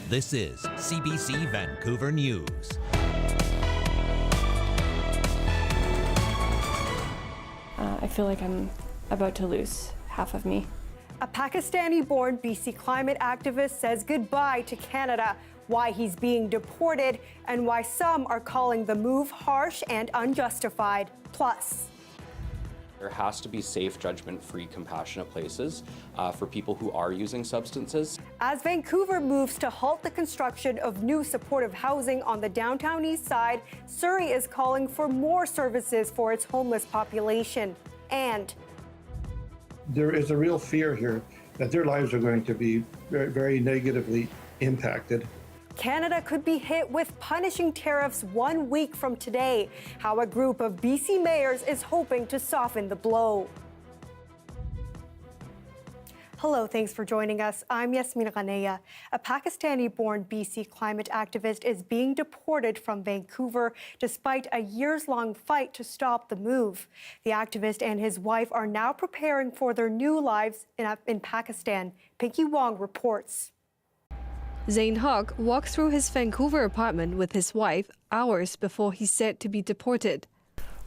This is CBC Vancouver News. I feel like I'm about to lose half of me. A Pakistani-born BC climate activist says goodbye to Canada, why he's being deported, and why some are calling the move harsh and unjustified. Plus, there has to be safe, judgment-free, compassionate places for people who are using substances. as Vancouver moves to halt the construction of new supportive housing on the downtown east side, Surrey is calling for more services for its homeless population. And there is a real fear here that their lives are going to be very, very negatively impacted. Canada could be hit with punishing tariffs 1 week from today. How a group of BC mayors is hoping to soften the blow. Hello, thanks for joining us. I'm Yasmine Ghania. A Pakistani-born BC climate activist is being deported from Vancouver despite a years-long fight to stop the move. The activist and his wife are now preparing for their new lives in Pakistan. Pinky Wong reports. Zain Haq walked through his Vancouver apartment with his wife hours before he's said to be deported.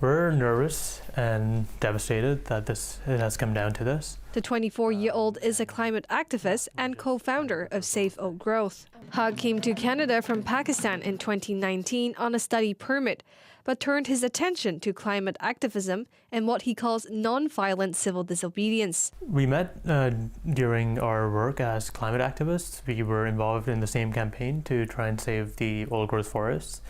We're nervous and devastated that it has come down to this. The 24-year-old is a climate activist and co-founder of Safe Oak Growth. Haq came to Canada from Pakistan in 2019 on a study permit, but turned his attention to climate activism and what he calls non-violent civil disobedience. We met during our work as climate activists. We were involved in the same campaign to try and save the old-growth forests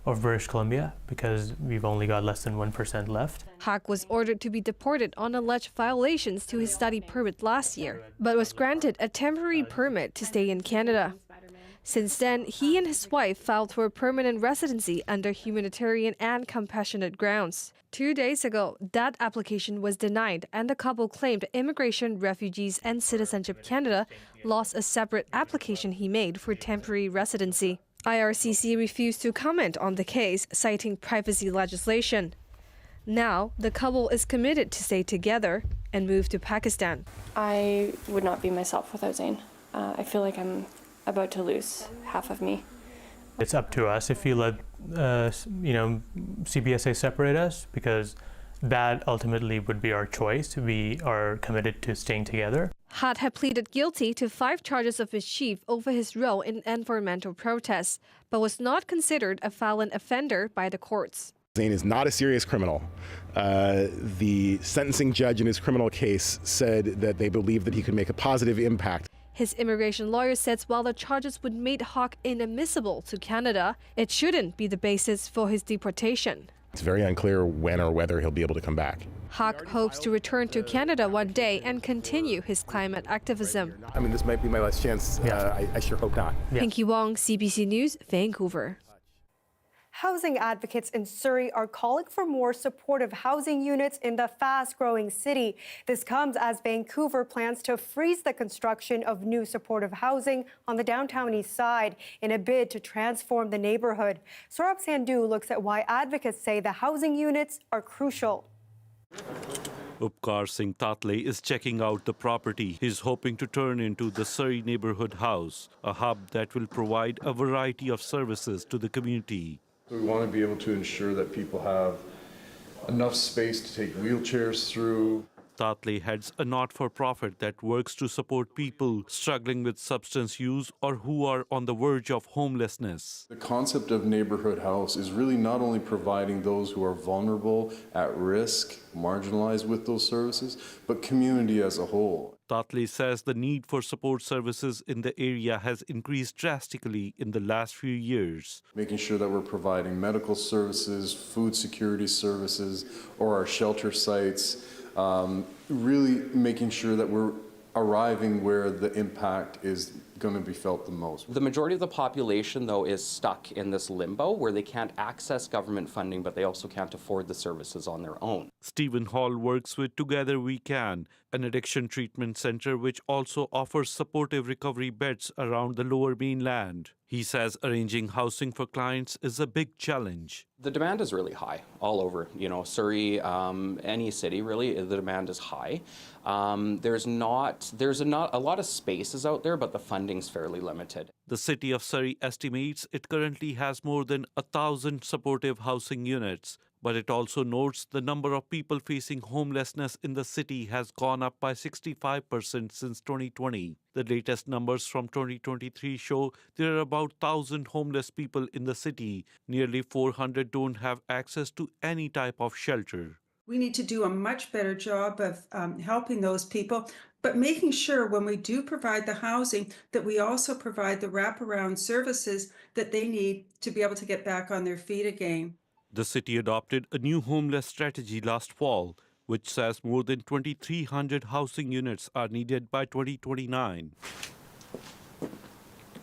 of British Columbia because we've only got less than 1% left. Haq was ordered to be deported on alleged violations to his study permit last year, but was granted a temporary permit to stay in Canada. Since then, he and his wife filed for permanent residency under humanitarian and compassionate grounds. 2 days ago, that application was denied, and the couple claimed Immigration, Refugees and Citizenship Canada lost a separate application he made for temporary residency. IRCC refused to comment on the case, citing privacy legislation. Now, the couple is committed to stay together and move to Pakistan. I would not be myself without Zain. I feel like I'm about to lose half of me. It's up to us if we let CBSA separate us, because that ultimately would be our choice. We are committed to staying together. Haq had pleaded guilty to 5 charges of mischief over his role in environmental protests, but was not considered a violent offender by the courts. Zain is not a serious criminal. The sentencing judge in his criminal case said that they believe that he could make a positive impact. His immigration lawyer says while the charges would make Haq inadmissible to Canada, it shouldn't be the basis for his deportation. It's very unclear when or whether he'll be able to come back. Haq hopes to return to Canada one day and continue his climate activism. I mean, this might be my last chance. I sure hope not. Pinky Wong, CBC News, Vancouver. Housing advocates in Surrey are calling for more supportive housing units in the fast-growing city. This comes as Vancouver plans to freeze the construction of new supportive housing on the downtown east side in a bid to transform the neighborhood. Saurabh Sandhu looks at why advocates say the housing units are crucial. Upkar Singh Tatle is checking out the property he's hoping to turn into the Surrey Neighbourhood House, a hub that will provide a variety of services to the community. We want to be able to ensure that people have enough space to take wheelchairs through. Tatle heads a not-for-profit that works to support people struggling with substance use or who are on the verge of homelessness. The concept of neighborhood house is really not only providing those who are vulnerable, at risk, marginalized with those services, but community as a whole. Tatle says the need for support services in the area has increased drastically in the last few years. Making sure that we're providing medical services, food security services, or our shelter sites, really making sure that we're arriving where the impact is going to be felt the most. The majority of the population, though, is stuck in this limbo where they can't access government funding, but they also can't afford the services on their own. Stephen Hall works with Together We Can, an addiction treatment center which also offers supportive recovery beds around the Lower Mainland. He says arranging housing for clients is a big challenge. The demand is really high all over, Surrey, any city really, the demand is high. There's not a lot of spaces out there, but the funding's fairly limited. The city of Surrey estimates it currently has more than 1,000 supportive housing units, but it also notes the number of people facing homelessness in the city has gone up by 65% since 2020. The latest numbers from 2023 show there are about 1,000 homeless people in the city. Nearly 400 don't have access to any type of shelter. We need to do a much better job of helping those people, but making sure when we do provide the housing that we also provide the wraparound services that they need to be able to get back on their feet again. The city adopted a new homeless strategy last fall, which says more than 2,300 housing units are needed by 2029.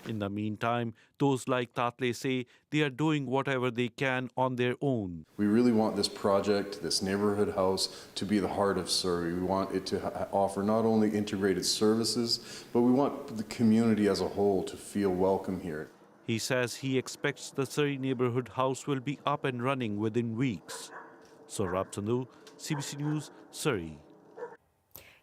In the meantime, those like Tatle say they are doing whatever they can on their own. We really want this project, this neighborhood house, to be the heart of Surrey. We want it to offer not only integrated services, but we want the community as a whole to feel welcome here. He says he expects the Surrey neighborhood house will be up and running within weeks. Saurabh Sandhu, CBC News, Surrey.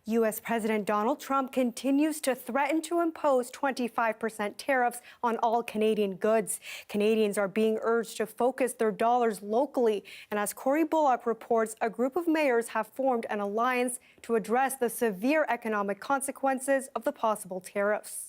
U.S. President Donald Trump continues to threaten to impose 25% tariffs on all Canadian goods. Canadians are being urged to focus their dollars locally. And as Corey Bullock reports, a group of mayors have formed an alliance to address the severe economic consequences of the possible tariffs.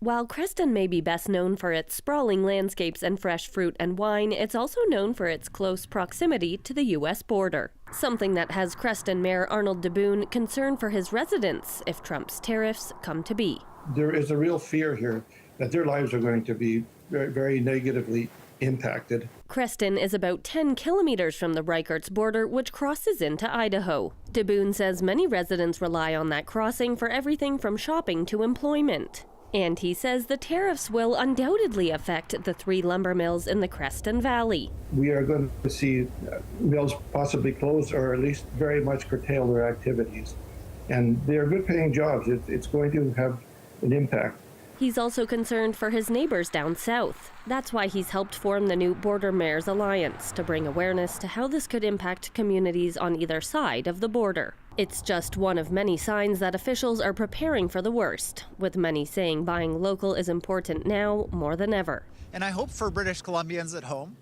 While Creston may be best known for its sprawling landscapes and fresh fruit and wine, it's also known for its close proximity to the U.S. border. Something that has Creston Mayor Arnold DeBoon concerned for his residents if Trump's tariffs come to be. There is a real fear here that their lives are going to be very, very negatively impacted. Creston is about 10 kilometers from the Reichert's border, which crosses into Idaho. DeBoon says many residents rely on that crossing for everything from shopping to employment. And he says the tariffs will undoubtedly affect the 3 lumber mills in the Creston Valley. We are going to see mills possibly close or at least very much curtail their activities. And they are good paying jobs. It's going to have an impact. He's also concerned for his neighbors down south. That's why he's helped form the new Border Mayors Alliance to bring awareness to how this could impact communities on either side of the border. It's just one of many signs that officials are preparing for the worst, with many saying buying local is important now more than ever. And I hope for British Columbians at home,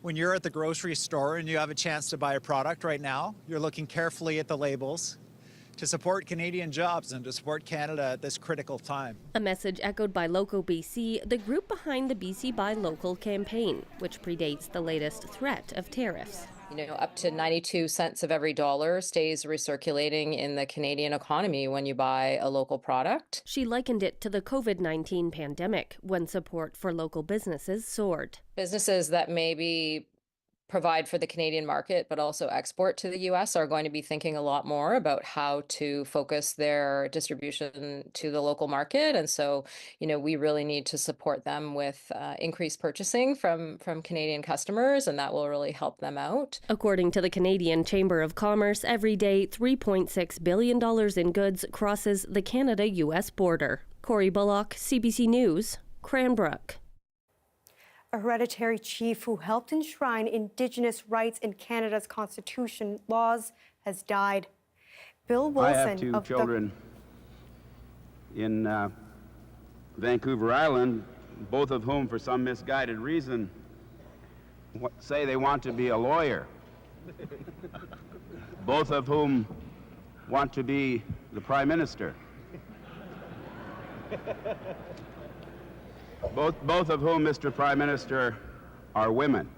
when you're at the grocery store and you have a chance to buy a product right now, you're looking carefully at the labels to support Canadian jobs and to support Canada at this critical time. A message echoed by Local BC, the group behind the BC Buy Local campaign, which predates the latest threat of tariffs. Up to 92 cents of every dollar stays recirculating in the Canadian economy when you buy a local product. She likened it to the COVID-19 pandemic, when support for local businesses soared. Businesses that maybe provide for the Canadian market, but also export to the U.S. are going to be thinking a lot more about how to focus their distribution to the local market. And so, we really need to support them with increased purchasing from Canadian customers, and that will really help them out. According to the Canadian Chamber of Commerce, every day $3.6 billion in goods crosses the Canada-U.S. border. Corey Bullock, CBC News, Cranbrook. A hereditary chief who helped enshrine Indigenous rights in Canada's constitution laws has died. Bill Wilson. I have 2 children in Vancouver Island, both of whom, for some misguided reason, say they want to be a lawyer. Both of whom want to be the Prime Minister. Both of whom, Mr. Prime Minister, are women.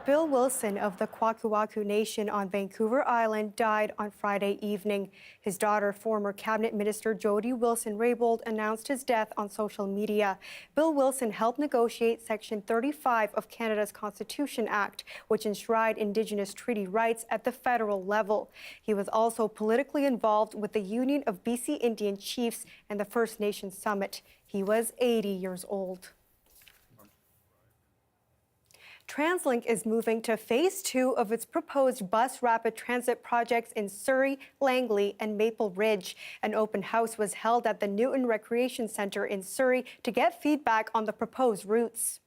Bill Wilson of the Kwaku Nation on Vancouver Island died on Friday evening. His daughter, former Cabinet Minister Jody Wilson-Raybould, announced his death on social media. Bill Wilson helped negotiate Section 35 of Canada's Constitution Act, which enshrined Indigenous treaty rights at the federal level. He was also politically involved with the Union of BC Indian Chiefs and the First Nations Summit. He was 80 years old. TransLink is moving to phase 2 of its proposed bus rapid transit projects in Surrey, Langley, and Maple Ridge. An open house was held at the Newton Recreation Centre in Surrey to get feedback on the proposed routes.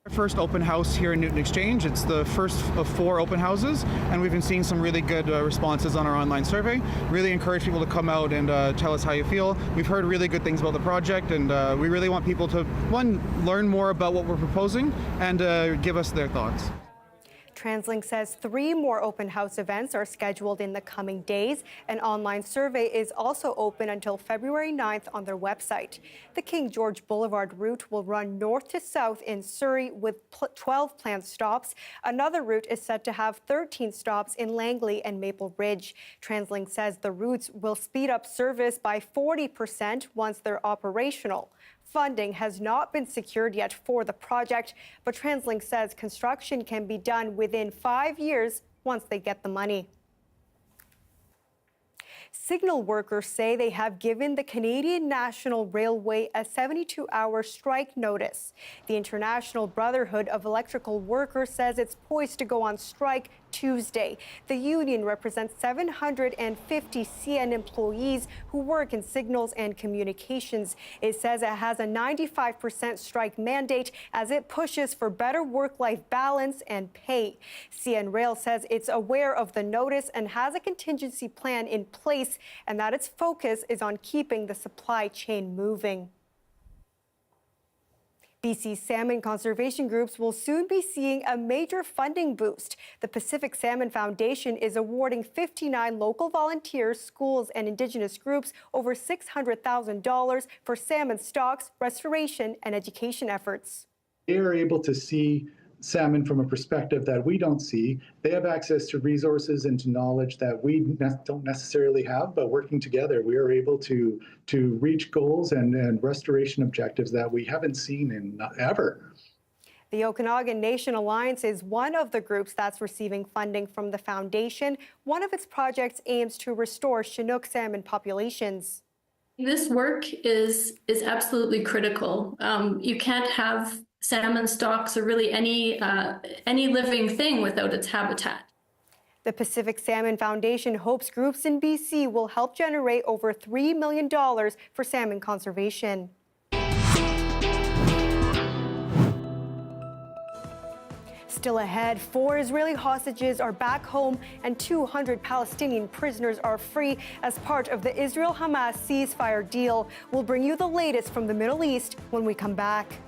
Our first open house here in Newton Exchange. It's the first of 4 open houses, and we've been seeing some really good responses on our online survey. Really encourage people to come out and tell us how you feel. We've heard really good things about the project, and we really want people to, one, learn more about what we're proposing and give us their thoughts. TransLink says 3 more open house events are scheduled in the coming days. An online survey is also open until February 9th on their website. The King George Boulevard route will run north to south in Surrey with 12 planned stops. Another route is set to have 13 stops in Langley and Maple Ridge. TransLink says the routes will speed up service by 40% once they're operational. Funding has not been secured yet for the project, but TransLink says construction can be done within 5 years once they get the money. Signal workers say they have given the Canadian National Railway a 72-hour strike notice. The International Brotherhood of Electrical Workers says it's poised to go on strike Tuesday. The union represents 750 CN employees who work in signals and communications. It says it has a 95% strike mandate as it pushes for better work-life balance and pay. CN Rail says it's aware of the notice and has a contingency plan in place, and that its focus is on keeping the supply chain moving. BC salmon conservation groups will soon be seeing a major funding boost. The Pacific Salmon Foundation is awarding 59 local volunteers, schools, and Indigenous groups over $600,000 for salmon stocks, restoration, and education efforts. They are able to see salmon from a perspective that we don't see. They have access to resources and to knowledge that we don't necessarily have, but working together, we are able to reach goals and restoration objectives that we haven't seen in ever. The Okanagan Nation Alliance is one of the groups that's receiving funding from the foundation. One of its projects aims to restore Chinook salmon populations. This work is absolutely critical. You can't have salmon stocks or really any living thing without its habitat. The Pacific Salmon Foundation hopes groups in BC will help generate over $3 million for salmon conservation. Still ahead, 4 Israeli hostages are back home and 200 Palestinian prisoners are free as part of the Israel-Hamas ceasefire deal. We'll bring you the latest from the Middle East when we come back.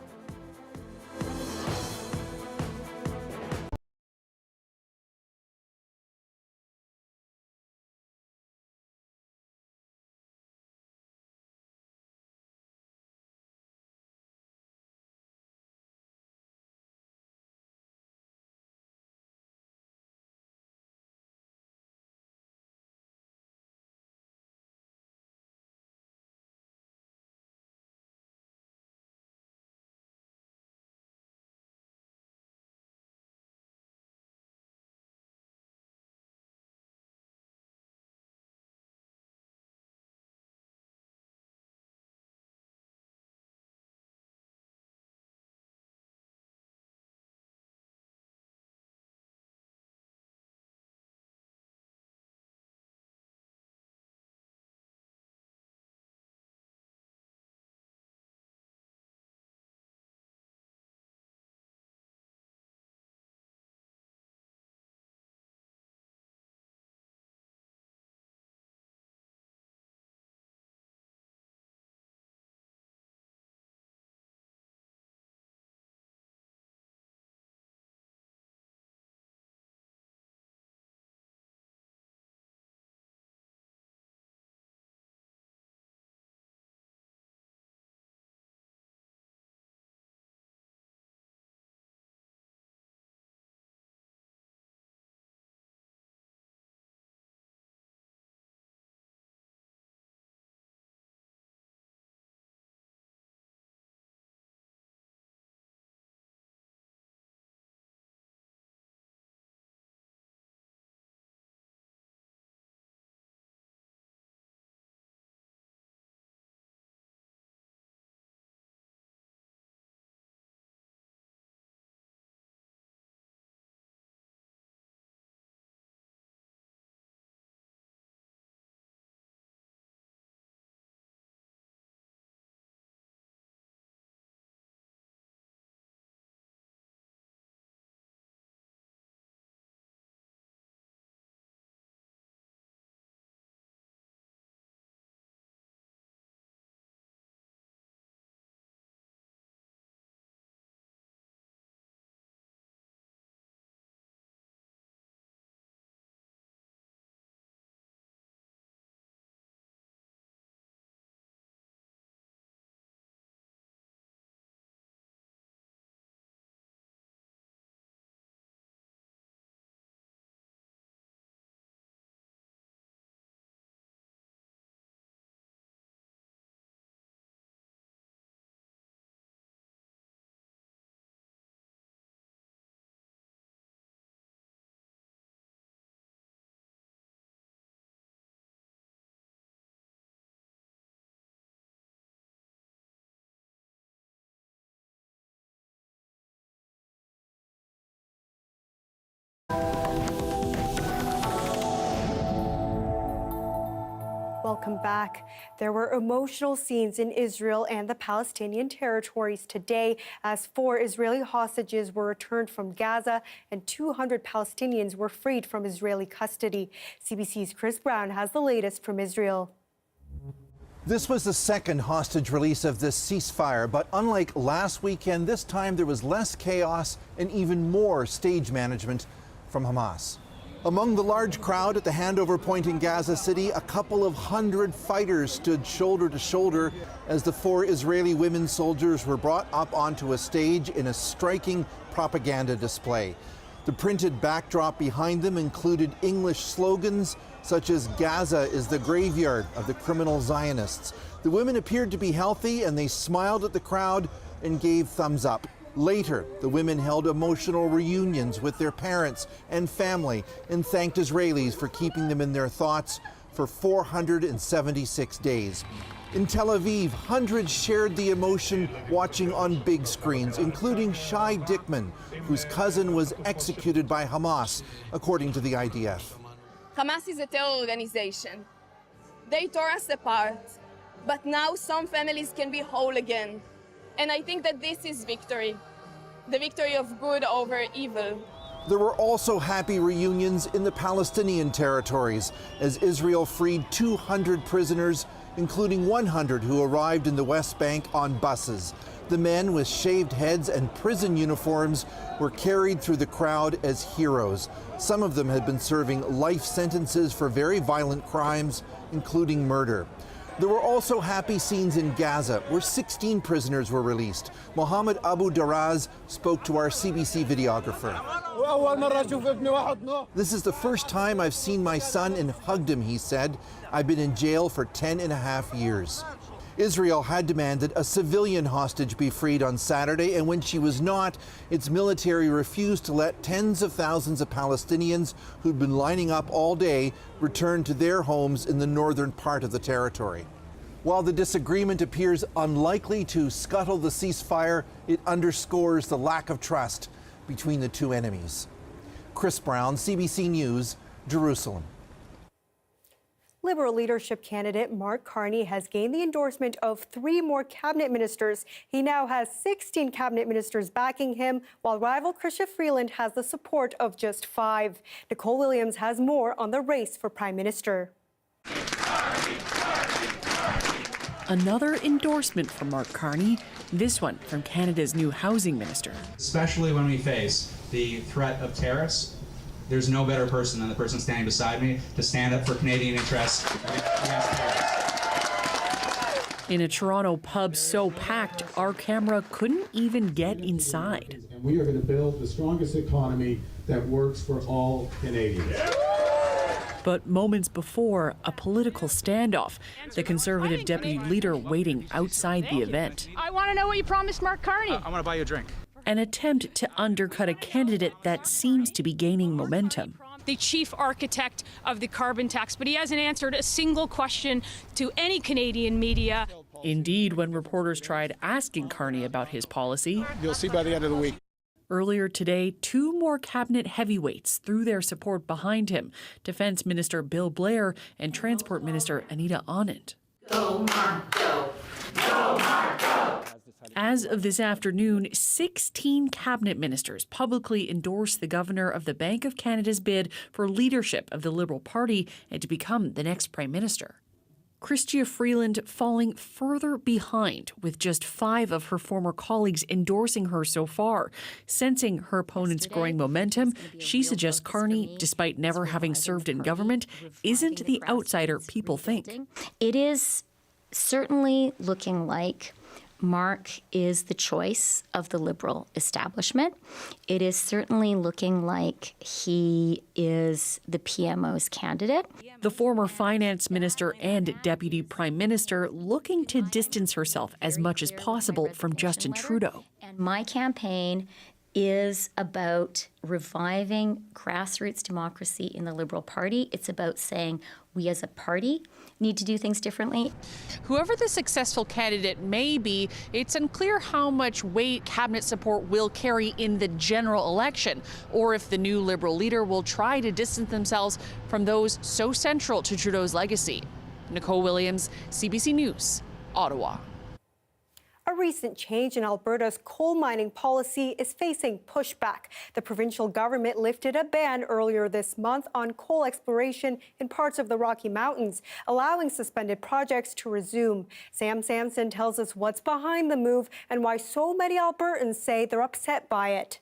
Welcome back. There were emotional scenes in Israel and the Palestinian territories today as 4 Israeli hostages were returned from Gaza and 200 Palestinians were freed from Israeli custody. CBC's Chris Brown has the latest from Israel. This was the second hostage release of this ceasefire, but unlike last weekend, this time there was less chaos and even more stage management from Hamas. Among the large crowd at the handover point in Gaza City, a couple of hundred fighters stood shoulder to shoulder as the 4 Israeli women soldiers were brought up onto a stage in a striking propaganda display. The printed backdrop behind them included English slogans such as "Gaza is the graveyard of the criminal Zionists." The women appeared to be healthy and they smiled at the crowd and gave thumbs up. Later, the women held emotional reunions with their parents and family and thanked Israelis for keeping them in their thoughts for 476 days. In Tel Aviv, hundreds shared the emotion watching on big screens, including Shai Dickman, whose cousin was executed by Hamas, according to the IDF. Hamas is a terror organization. They tore us apart, but now some families can be whole again. And I think that this is victory, the victory of good over evil. There were also happy reunions in the Palestinian territories as Israel freed 200 prisoners, including 100 who arrived in the West Bank on buses. The men with shaved heads and prison uniforms were carried through the crowd as heroes. Some of them had been serving life sentences for very violent crimes, including murder. There were also happy scenes in Gaza, where 16 prisoners were released. Mohammed Abu Daraz spoke to our CBC videographer. "This is the first time I've seen my son and hugged him," he said. "I've been in jail for 10.5 years." Israel had demanded a civilian hostage be freed on Saturday, and when she was not, its military refused to let tens of thousands of Palestinians who'd been lining up all day return to their homes in the northern part of the territory. While the disagreement appears unlikely to scuttle the ceasefire, it underscores the lack of trust between the two enemies. Chris Brown, CBC News, Jerusalem. Liberal leadership candidate Mark Carney has gained the endorsement of 3 more cabinet ministers. He now has 16 cabinet ministers backing him, while rival Chrystia Freeland has the support of just 5. Nicole Williams has more on the race for Prime Minister. Another endorsement from Mark Carney, this one from Canada's new housing minister. Especially when we face the threat of tariffs, there's no better person than the person standing beside me to stand up for Canadian interests against tariffs. In a Toronto pub so packed, our camera couldn't even get inside. And we are going to build the strongest economy that works for all Canadians. But moments before, a political standoff, the Conservative deputy leader waiting outside the event. I want to know what you promised Mark Carney. I want to buy you a drink. An attempt to undercut a candidate that seems to be gaining momentum. The chief architect of the carbon tax, but he hasn't answered a single question to any Canadian media. Indeed, when reporters tried asking Carney about his policy, you'll see by the end of the week. Earlier today, 2 more cabinet heavyweights threw their support behind him, Defense Minister Bill Blair and Transport Minister Anita Anand. Go, Mark, go. Go, Mark, go. As of this afternoon, 16 cabinet ministers publicly endorsed the governor of the Bank of Canada's bid for leadership of the Liberal Party and to become the next Prime Minister. Chrystia Freeland falling further behind, with just 5 of her former colleagues endorsing her so far. Sensing her opponent's growing momentum, she suggests Carney, despite never having served in government, isn't the outsider people think. It is certainly looking like Mark is the choice of the Liberal establishment. It is certainly looking like he is the PMO's candidate. The former finance minister and deputy prime minister looking to distance herself as much as possible from Justin Trudeau. And my campaign is about reviving grassroots democracy in the Liberal Party. It's about saying we as a party need to do things differently. Whoever the successful candidate may be, it's unclear how much weight cabinet support will carry in the general election, or if the new Liberal leader will try to distance themselves from those so central to Trudeau's legacy. Nicole Williams, CBC News, Ottawa. A recent change in Alberta's coal mining policy is facing pushback. The provincial government lifted a ban earlier this month on coal exploration in parts of the Rocky Mountains, allowing suspended projects to resume. Sam Sampson tells us what's behind the move and why so many Albertans say they're upset by it.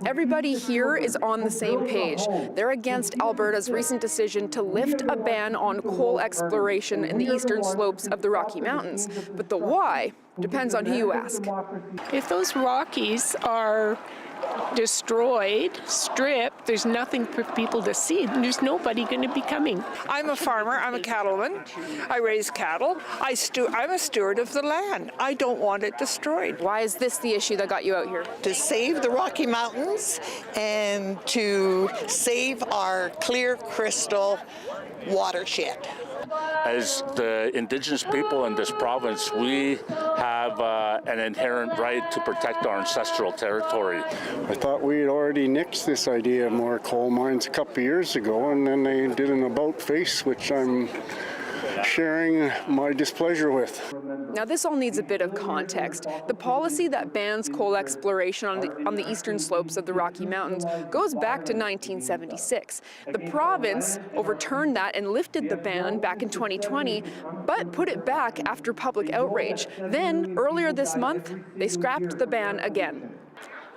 Everybody here is on the same page. They're against Alberta's recent decision to lift a ban on coal exploration in the eastern slopes of the Rocky Mountains. But the why depends on who you ask. If those Rockies are destroyed, stripped, there's nothing for people to see. There's nobody going to be coming. I'm a farmer, I'm a cattleman. I raise cattle. I'm a steward of the land. I don't want it destroyed. Why is this the issue that got you out here? To save the Rocky Mountains and to save our clear crystal watershed. As the Indigenous people in this province, we have an inherent right to protect our ancestral territory. I thought we had already nixed this idea of more coal mines a couple of years ago, and then they did an about-face, which I'm sharing my displeasure with. Now, this all needs a bit of context. The policy that bans coal exploration on the eastern slopes of the Rocky Mountains goes back to 1976. The province overturned that and lifted the ban back in 2020, but put it back after public outrage. Then, earlier this month, they scrapped the ban again.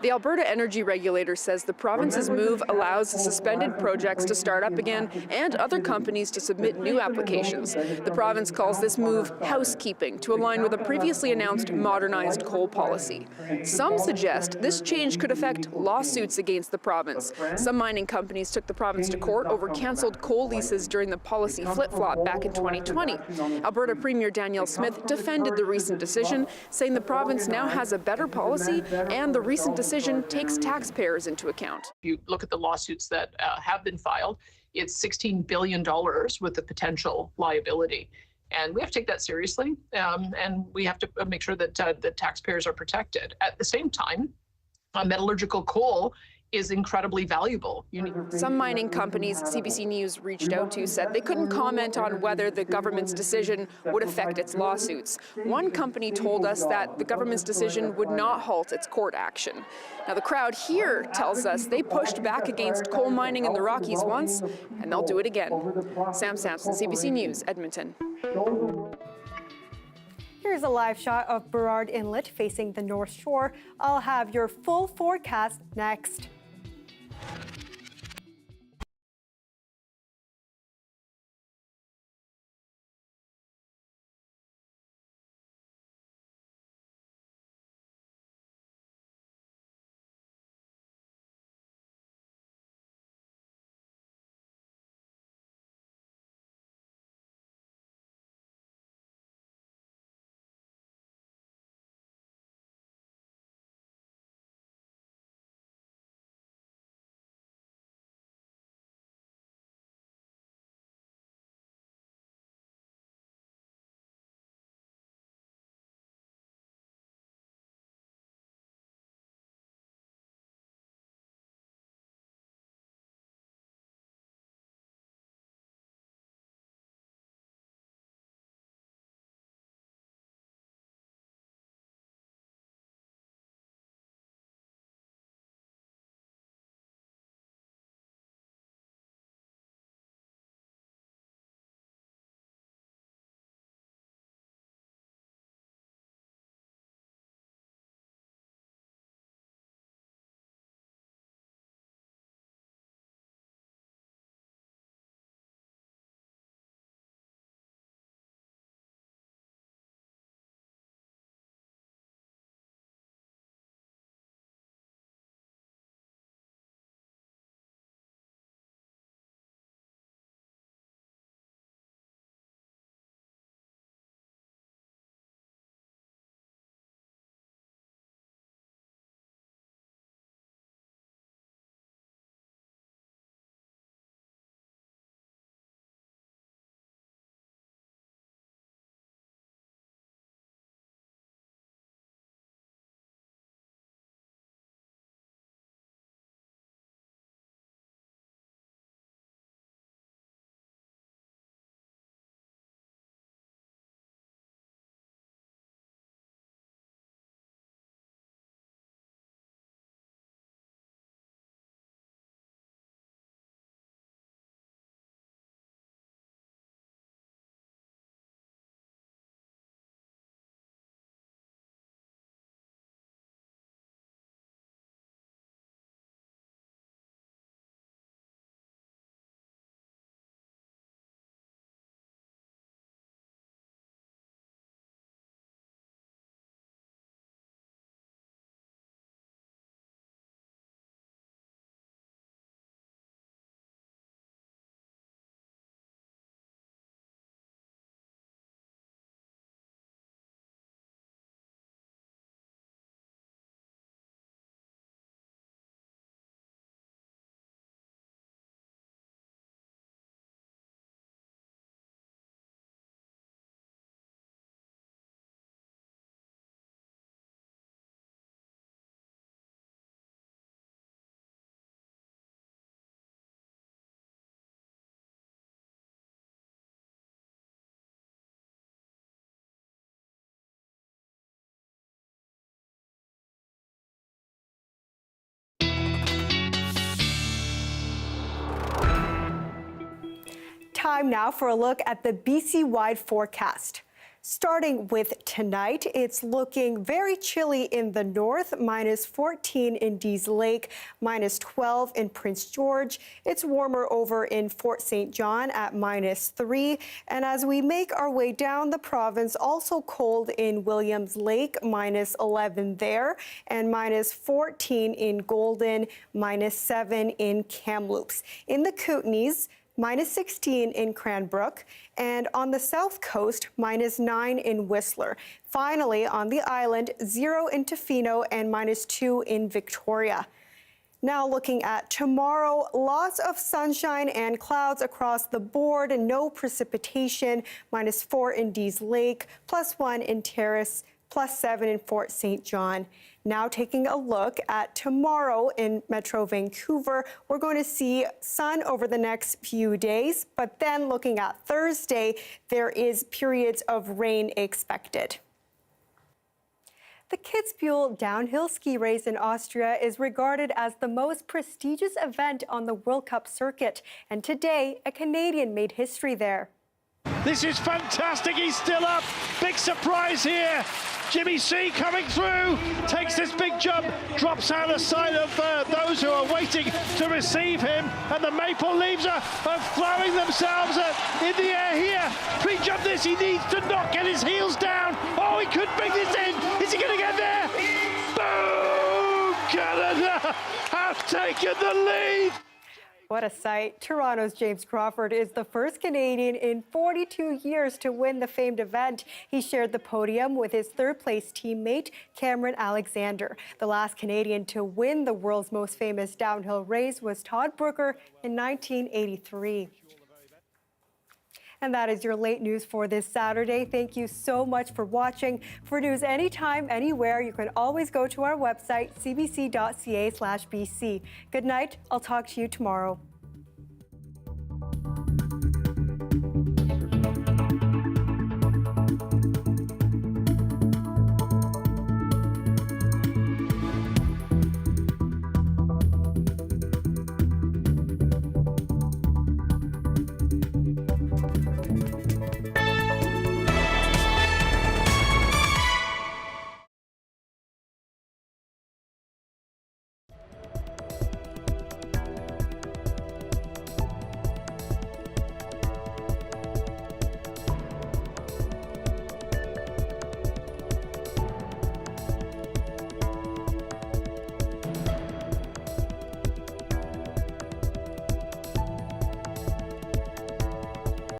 The Alberta Energy Regulator says the province's move allows suspended projects to start up again and other companies to submit new applications. The province calls this move housekeeping to align with a previously announced modernized coal policy. Some suggest this change could affect lawsuits against the province. Some mining companies took the province to court over cancelled coal leases during the policy flip-flop back in 2020. Alberta Premier Danielle Smith defended the recent decision, saying the province now has a better policy and the recent decision takes taxpayers into account. If you look at the lawsuits that have been filed, it's $16 billion with the potential liability. And we have to take that seriously, and we have to make sure that the taxpayers are protected. At the same time, metallurgical coal is incredibly valuable. Some mining companies CBC News reached out to said they couldn't comment on whether the government's decision would affect its lawsuits. One company told us that the government's decision would not halt its court action. Now, the crowd here tells us they pushed back against coal mining in the Rockies once, and they'll do it again. Sam Sampson, CBC News, Edmonton. Here's a live shot of Burrard Inlet facing the North Shore. I'll have your full forecast next. Time now for a look at the BC-wide forecast. Starting with tonight, it's looking very chilly in the north, -14 in Dease Lake, -12 in Prince George. It's warmer over in Fort St. John at -3. And as we make our way down the province, also cold in Williams Lake, -11 there, and -14 in Golden, -7 in Kamloops. In the Kootenays, -16 in Cranbrook, and on the south coast, -9 in Whistler. Finally, on the island, 0 in Tofino and -2 in Victoria. Now looking at tomorrow, lots of sunshine and clouds across the board and no precipitation, -4 in Dease Lake, +1 in Terrace, +7 in Fort St. John. Now taking a look at tomorrow in Metro Vancouver, we're going to see sun over the next few days, but then looking at Thursday, there is periods of rain expected. The Kitzbühel downhill ski race in Austria is regarded as the most prestigious event on the World Cup circuit, and today a Canadian made history there. This is fantastic, he's still up, big surprise here. Jimmy C coming through, takes this big jump, drops out of sight of those who are waiting to receive him, and the maple leaves are throwing themselves in the air here. Pre-jump this, he needs to not get his heels down. Oh, he could bring this in, is he going to get there? Boom! Canada have taken the lead. What a sight. Toronto's James Crawford is the first Canadian in 42 years to win the famed event. He shared the podium with his third-place teammate, Cameron Alexander. The last Canadian to win the world's most famous downhill race was Todd Brooker in 1983. And that is your late news for this Saturday. Thank you so much for watching. For news anytime, anywhere, you can always go to our website, cbc.ca/BC. Good night. I'll talk to you tomorrow.